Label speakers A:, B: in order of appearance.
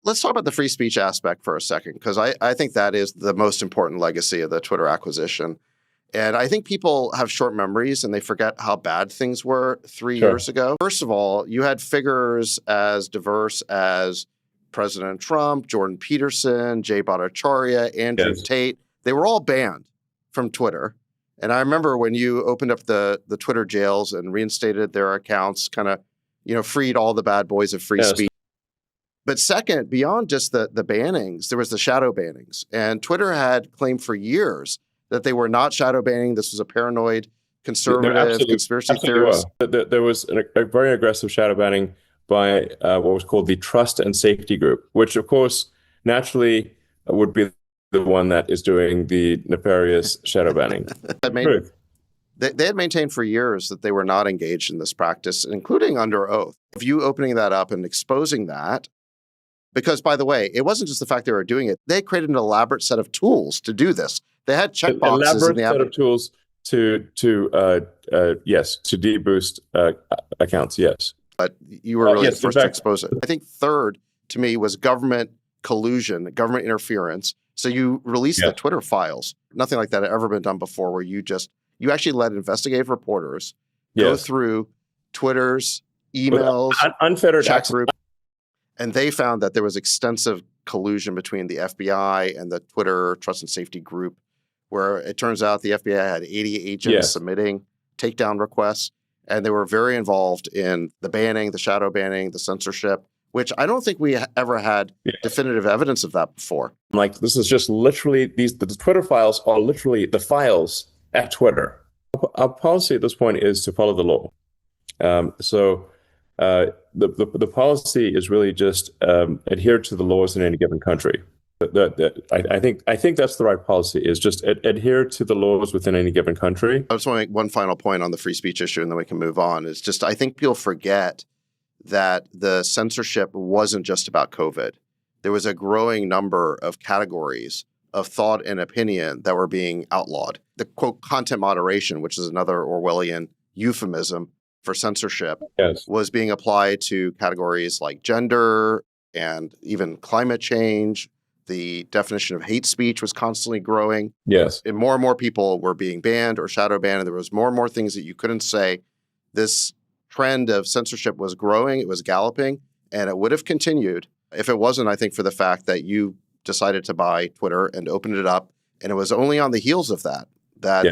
A: Let's talk about the free speech aspect for a second, because I think that is the most important legacy of the Twitter acquisition. And I think people have short memories and they forget how bad things were 3 years ago. First of all, you had figures as diverse as President Trump, Jordan Peterson, Jay Bhattacharya, Andrew Tate. They were all banned from Twitter. And I remember when you opened up the Twitter jails and reinstated their accounts, kind of, freed all the bad boys of free speech. But second, beyond just the bannings, there was the shadow bannings. And Twitter had claimed for years that they were not shadow banning. This was a paranoid, conservative, conspiracy theorist.
B: There was a very aggressive shadow banning by what was called the Trust and Safety Group, which, of course, naturally would be the one that is doing the nefarious shadow banning.
A: They had maintained for years that they were not engaged in this practice, including under oath. If you opening that up and exposing that, because, by the way, it wasn't just the fact they were doing it. They created an elaborate set of tools to do this. They had checkboxes.
B: Elaborate set of tools to deboost accounts, yes.
A: But you were really the first to expose it. I think third, to me, was government collusion, government interference. So you released the Twitter files. Nothing like that had ever been done before, where you actually let investigative reporters go through Twitter's emails,
B: unfettered
A: chat group, and they found that there was extensive collusion between the FBI and the Twitter Trust and Safety Group, where it turns out the FBI had 80 agents submitting takedown requests, and they were very involved in the banning, the shadow banning, the censorship, which I don't think we ever had definitive evidence of that before.
B: Like, this is just literally, the Twitter files are literally the files at Twitter. Our policy at this point is to follow the law. The policy is really just adhere to the laws in any given country. I think that's the right policy, is just adhere to the laws within any given country.
A: I just want to make one final point on the free speech issue, and then we can move on. It's just, I think people forget that the censorship wasn't just about COVID. There was a growing number of categories of thought and opinion that were being outlawed. The, quote, content moderation, which is another Orwellian euphemism for censorship, was being applied to categories like gender and even climate change. The definition of hate speech was constantly growing. And more people were being banned or shadow banned, and there was more and more things that you couldn't say. This trend of censorship was growing, it was galloping, and it would have continued if it wasn't, I think, for the fact that you decided to buy Twitter and opened it up. And it was only on the heels of that